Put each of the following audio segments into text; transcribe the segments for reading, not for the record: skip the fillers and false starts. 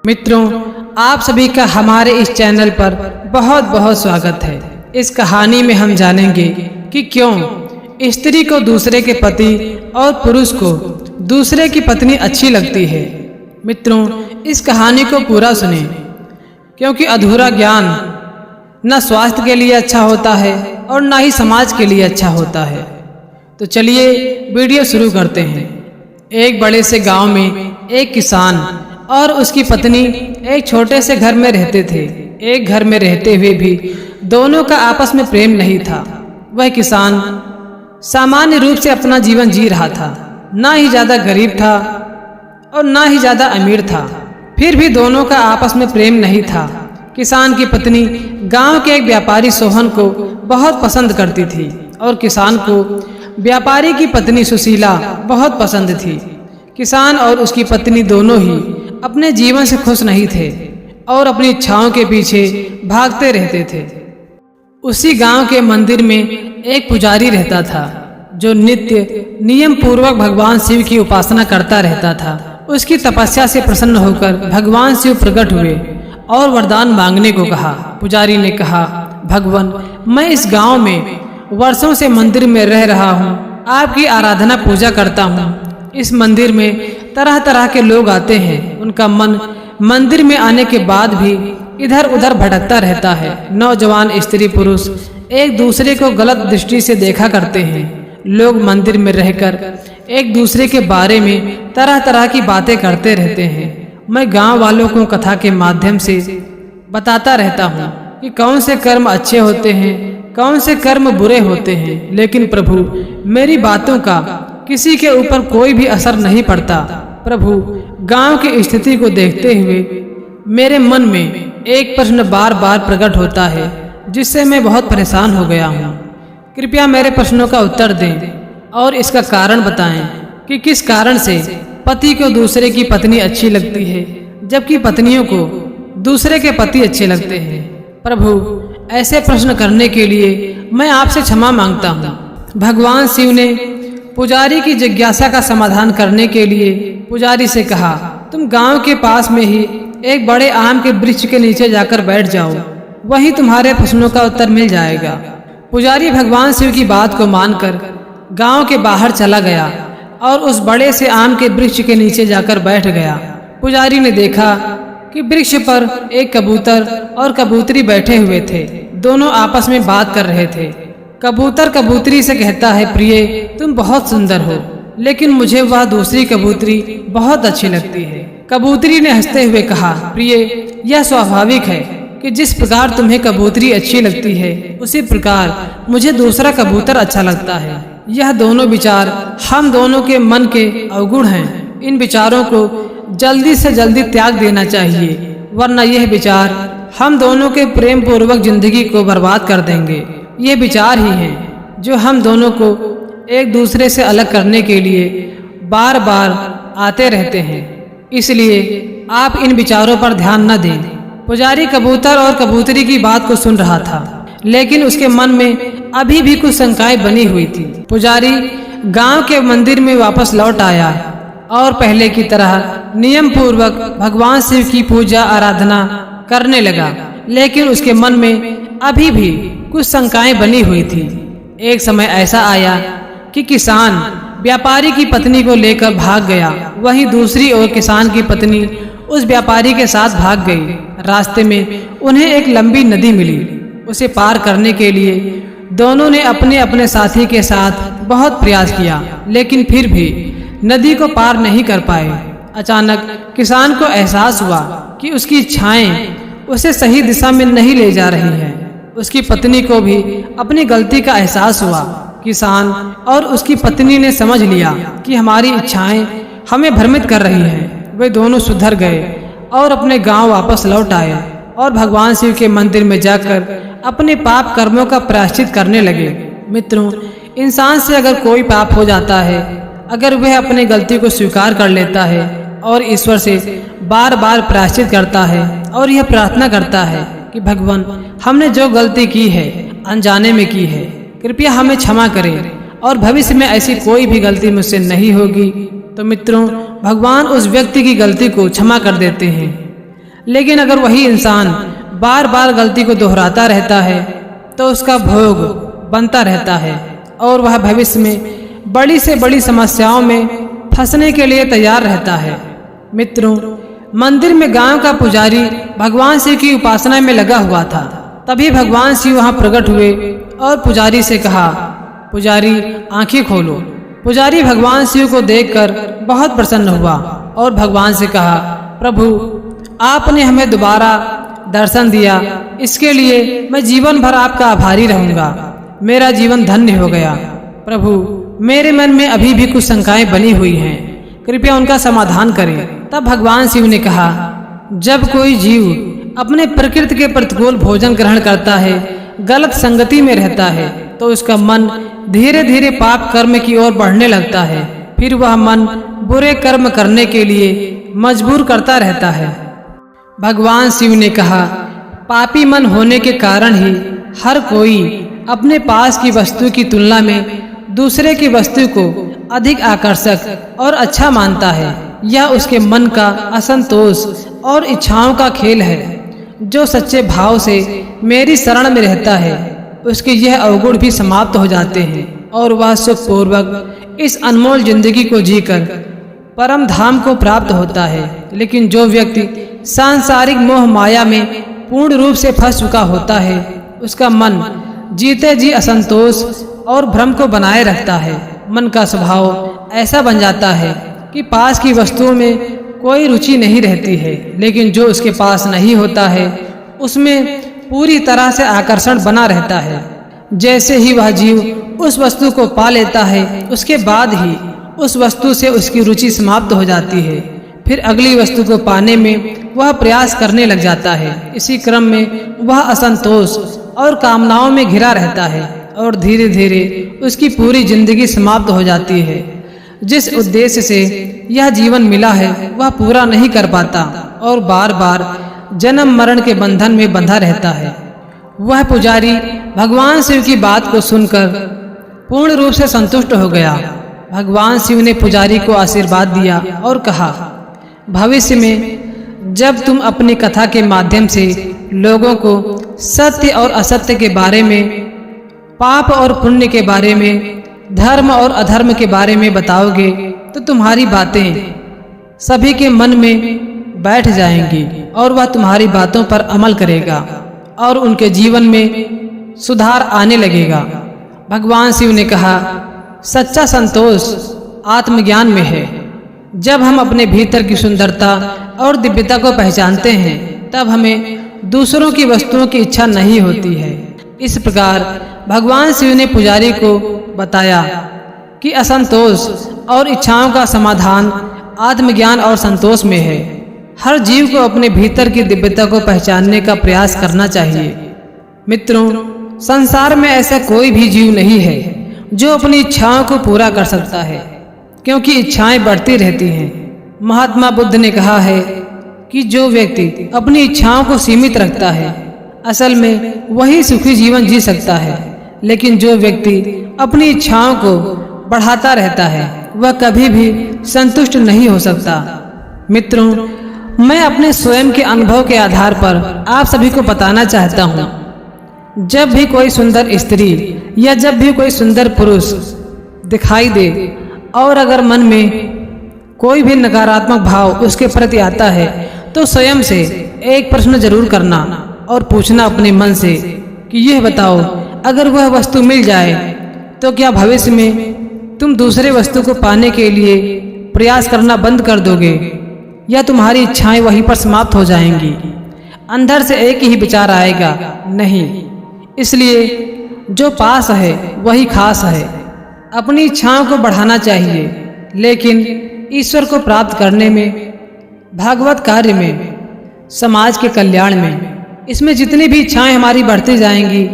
मित्रों, आप सभी का हमारे इस चैनल पर बहुत बहुत स्वागत है। इस कहानी में हम जानेंगे कि क्यों स्त्री को दूसरे के पति और पुरुष को दूसरे की पत्नी अच्छी लगती है। मित्रों, इस कहानी को पूरा सुनें, क्योंकि अधूरा ज्ञान न स्वास्थ्य के लिए अच्छा होता है और न ही समाज के लिए अच्छा होता है। तो चलिए वीडियो शुरू करते हैं। एक बड़े से गांव में एक किसान और उसकी पत्नी एक छोटे से घर में रहते थे। एक घर में रहते हुए भी दोनों का आपस में प्रेम नहीं था। वह किसान सामान्य रूप से अपना जीवन जी रहा था, ना ही ज्यादा गरीब था और ना ही ज्यादा अमीर था। फिर भी दोनों का आपस में प्रेम नहीं था। किसान की पत्नी गांव के एक व्यापारी सोहन को बहुत पसंद करती थी और किसान को व्यापारी की पत्नी सुशीला बहुत पसंद थी। किसान और उसकी पत्नी दोनों ही अपने जीवन से खुश नहीं थे और अपनी इच्छाओं के पीछे भागते रहते थे। उसी गांव के मंदिर में एक पुजारी रहता था जो नित्य नियम पूर्वक भगवान शिव की उपासना करता रहता था। उसकी तपस्या से प्रसन्न होकर भगवान शिव प्रकट हुए और वरदान मांगने को कहा। पुजारी ने कहा, भगवान, मैं इस गांव में वर्षों से मंदिर में रह रहा हूँ, आपकी आराधना पूजा करता हूँ। इस मंदिर में तरह तरह के लोग आते हैं। उनका मन मंदिर में आने के बाद भी इधर उधर भटकता रहता है। नौजवान स्त्री पुरुष एक दूसरे को गलत दृष्टि से देखा करते हैं। लोग मंदिर में रहकर एक दूसरे के बारे में तरह तरह की बातें करते रहते हैं। मैं गांव वालों को कथा के माध्यम से बताता रहता हूँ कि कौन से कर्म अच्छे होते हैं, कौन से कर्म बुरे होते हैं। लेकिन प्रभु, मेरी बातों का किसी के ऊपर कोई भी असर नहीं पड़ता। प्रभु, गांव की स्थिति को देखते हुए मेरे मन में एक प्रश्न बार बार प्रकट होता है, जिससे मैं बहुत परेशान हो गया हूँ। कृपया मेरे प्रश्नों का उत्तर दें और इसका कारण बताएं कि किस कारण से पति को दूसरे की पत्नी अच्छी लगती है, जबकि पत्नियों को दूसरे के पति अच्छे लगते हैं। प्रभु, ऐसे प्रश्न करने के लिए मैं आपसे क्षमा मांगता हूँ। भगवान शिव ने पुजारी की जिज्ञासा का समाधान करने के लिए पुजारी से कहा, तुम गांव के पास में ही एक बड़े आम के वृक्ष के नीचे जाकर बैठ जाओ, वहीं तुम्हारे प्रश्नों का उत्तर मिल जाएगा। पुजारी भगवान शिव की बात को मानकर गांव के बाहर चला गया और उस बड़े से आम के वृक्ष के नीचे जाकर बैठ गया। पुजारी ने देखा कि वृक्ष पर एक कबूतर और कबूतरी बैठे हुए थे। दोनों आपस में बात कर रहे थे। कबूतर कबूतरी से कहता है, प्रिय, तुम बहुत सुंदर हो, लेकिन मुझे वह दूसरी कबूतरी बहुत अच्छी लगती है। कबूतरी ने हंसते हुए कहा, प्रिय, यह स्वाभाविक है कि जिस प्रकार तुम्हें कबूतरी अच्छी लगती है, उसी प्रकार मुझे दूसरा कबूतर अच्छा लगता है। यह दोनों विचार हम दोनों के मन के अवगुण हैं। इन विचारों को जल्दी से जल्दी त्याग देना चाहिए, वरना यह विचार हम दोनों के प्रेम पूर्वक जिंदगी को बर्बाद कर देंगे। ये विचार ही हैं जो हम दोनों को एक दूसरे से अलग करने के लिए बार बार आते रहते हैं। इसलिए आप इन विचारों पर ध्यान न दें। पुजारी कबूतर और कबूतरी की बात को सुन रहा था, लेकिन उसके मन में अभी भी कुछ शंकाएं बनी हुई थी। पुजारी गांव के मंदिर में वापस लौट आया और पहले की तरह नियम पूर्वक भगवान शिव की पूजा आराधना करने लगा, लेकिन उसके मन में अभी भी कुछ शंकाएं बनी हुई थी। एक समय ऐसा आया कि किसान व्यापारी की पत्नी को लेकर भाग गया। वहीं दूसरी ओर किसान की पत्नी उस व्यापारी के साथ भाग गई। रास्ते में उन्हें एक लंबी नदी मिली। उसे पार करने के लिए दोनों ने अपने अपने साथी के साथ बहुत प्रयास किया, लेकिन फिर भी नदी को पार नहीं कर पाए। अचानक किसान को एहसास हुआ कि उसकी इच्छाएं उसे सही दिशा में नहीं ले जा रही हैं। उसकी पत्नी को भी अपनी गलती का एहसास हुआ। किसान और उसकी पत्नी ने समझ लिया कि हमारी इच्छाएं हमें भ्रमित कर रही हैं। वे दोनों सुधर गए और अपने गांव वापस लौट आए और भगवान शिव के मंदिर में जाकर अपने पाप कर्मों का प्रायश्चित करने लगे। मित्रों, इंसान से अगर कोई पाप हो जाता है, अगर वह अपनी गलती को स्वीकार कर लेता है और ईश्वर से बार बार प्रायश्चित करता है और यह प्रार्थना करता है कि भगवान, हमने जो गलती की है अनजाने में की है, कृपया हमें क्षमा करें और भविष्य में ऐसी कोई भी गलती मुझसे नहीं होगी, तो मित्रों, भगवान उस व्यक्ति की गलती को क्षमा कर देते हैं। लेकिन अगर वही इंसान बार बार गलती को दोहराता रहता है तो उसका भोग बनता रहता है और वह भविष्य में बड़ी से बड़ी समस्याओं में फंसने के लिए तैयार रहता है। मित्रों, मंदिर में गांव का पुजारी भगवान शिव की उपासना में लगा हुआ था। तभी भगवान शिव वहां प्रकट हुए और पुजारी से कहा, पुजारी आंखें खोलो। पुजारी भगवान शिव को देखकर बहुत प्रसन्न हुआ और भगवान से कहा, प्रभु आपने हमें दोबारा दर्शन दिया, इसके लिए मैं जीवन भर आपका आभारी रहूंगा। मेरा जीवन धन्य हो गया। प्रभु मेरे मन में अभी भी कुछ शंकाएं बनी हुई हैं, कृपया उनका समाधान करें। तब भगवान शिव ने कहा, जब कोई जीव अपने प्रकृति के प्रतिकूल भोजन ग्रहण करता है, गलत संगति में रहता है, तो उसका मन धीरे धीरे पाप कर्म की ओर बढ़ने लगता है। फिर वह मन बुरे कर्म करने के लिए मजबूर करता रहता है। भगवान शिव ने कहा, पापी मन होने के कारण ही हर कोई अपने पास की वस्तु की तुलना में दूसरे की वस्तु को अधिक आकर्षक और अच्छा मानता है। यह उसके मन का असंतोष और इच्छाओं का खेल है। जो सच्चे भाव से मेरी शरण में रहता है, उसके यह अवगुण भी समाप्त हो जाते हैं और वह सुखपूर्वक इस अनमोल जिंदगी को जीकर परम धाम को प्राप्त होता है। लेकिन जो व्यक्ति सांसारिक मोह माया में पूर्ण रूप से फंस चुका होता है, उसका मन जीते जी असंतोष और भ्रम को बनाए रखता है। मन का स्वभाव ऐसा बन जाता है कि पास की वस्तुओं में कोई रुचि नहीं रहती है, लेकिन जो उसके पास नहीं होता है उसमें पूरी तरह से आकर्षण बना रहता है। जैसे ही वह जीव उस वस्तु को पा लेता है, उसके बाद ही उस वस्तु से उसकी रुचि समाप्त हो जाती है। फिर अगली वस्तु को पाने में वह प्रयास करने लग जाता है। इसी क्रम में वह असंतोष और कामनाओं में घिरा रहता है और धीरे धीरे उसकी पूरी जिंदगी समाप्त हो जाती है। जिस उद्देश्य से यह जीवन मिला है वह पूरा नहीं कर पाता और बार बार जन्म मरण के बंधन में बंधा रहता है। वह पुजारी भगवान शिव की बात को सुनकर पूर्ण रूप से संतुष्ट हो गया। भगवान शिव ने पुजारी को आशीर्वाद दिया और कहा, भविष्य में जब तुम अपनी कथा के माध्यम से लोगों को सत्य और असत्य के बारे में, पाप और पुण्य के बारे में, धर्म और अधर्म के बारे में बताओगे तो तुम्हारी बातें सभी के मन में बैठ जाएंगी और वह तुम्हारी बातों पर अमल करेगा और उनके जीवन में सुधार आने लगेगा। भगवान शिव ने कहा, सच्चा संतोष आत्मज्ञान में है। जब हम अपने भीतर की सुंदरता और दिव्यता को पहचानते हैं, तब हमें दूसरों की वस्तुओं की इच्छा नहीं होती है। इस प्रकार भगवान शिव ने पुजारी को बताया कि असंतोष और इच्छाओं का समाधान आत्मज्ञान और संतोष में है। हर जीव को अपने भीतर की दिव्यता को पहचानने का प्रयास करना चाहिए। मित्रों, संसार में ऐसा कोई भी जीव नहीं है जो अपनी इच्छाओं को पूरा कर सकता है, क्योंकि इच्छाएं बढ़ती रहती हैं। महात्मा बुद्ध ने कहा है कि जो व्यक्ति अपनी इच्छाओं को सीमित रखता है, असल में वही सुखी जीवन जी सकता है। लेकिन जो व्यक्ति अपनी इच्छाओं को बढ़ाता रहता है, वह कभी भी संतुष्ट नहीं हो सकता। मित्रों, मैं अपने स्वयं के अनुभव के आधार पर आप सभी को बताना चाहता हूँ, जब भी कोई सुंदर स्त्री या जब भी कोई सुंदर पुरुष दिखाई दे और अगर मन में कोई भी नकारात्मक भाव उसके प्रति आता है, तो स्वयं से एक प्रश्न जरूर करना और पूछना अपने मन से कि यह बताओ, अगर वह वस्तु मिल जाए तो क्या भविष्य में तुम दूसरे वस्तु को पाने के लिए प्रयास करना बंद कर दोगे या तुम्हारी इच्छाएं वहीं पर समाप्त हो जाएंगी? अंदर से एक ही विचार आएगा, नहीं। इसलिए जो पास है वही खास है। अपनी इच्छाओं को बढ़ाना चाहिए, लेकिन ईश्वर को प्राप्त करने में, भागवत कार्य में, समाज के कल्याण में, इसमें जितनी भी इच्छाएं हमारी बढ़ती जाएंगी,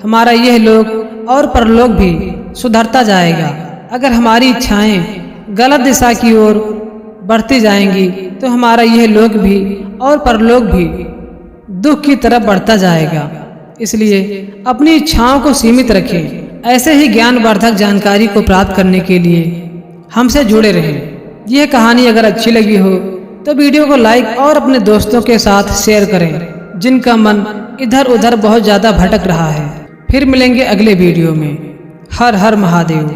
हमारा यह लोक और परलोक भी सुधरता जाएगा। अगर हमारी इच्छाएं गलत दिशा की ओर बढ़ती जाएंगी तो हमारा यह लोक भी और परलोक भी दुख की तरफ बढ़ता जाएगा। इसलिए अपनी इच्छाओं को सीमित रखें। ऐसे ही ज्ञानवर्धक जानकारी को प्राप्त करने के लिए हमसे जुड़े रहें। यह कहानी अगर अच्छी लगी हो तो वीडियो को लाइक और अपने दोस्तों के साथ शेयर करें जिनका मन इधर उधर बहुत ज़्यादा भटक रहा है। फिर मिलेंगे अगले वीडियो में। हर हर महादेव।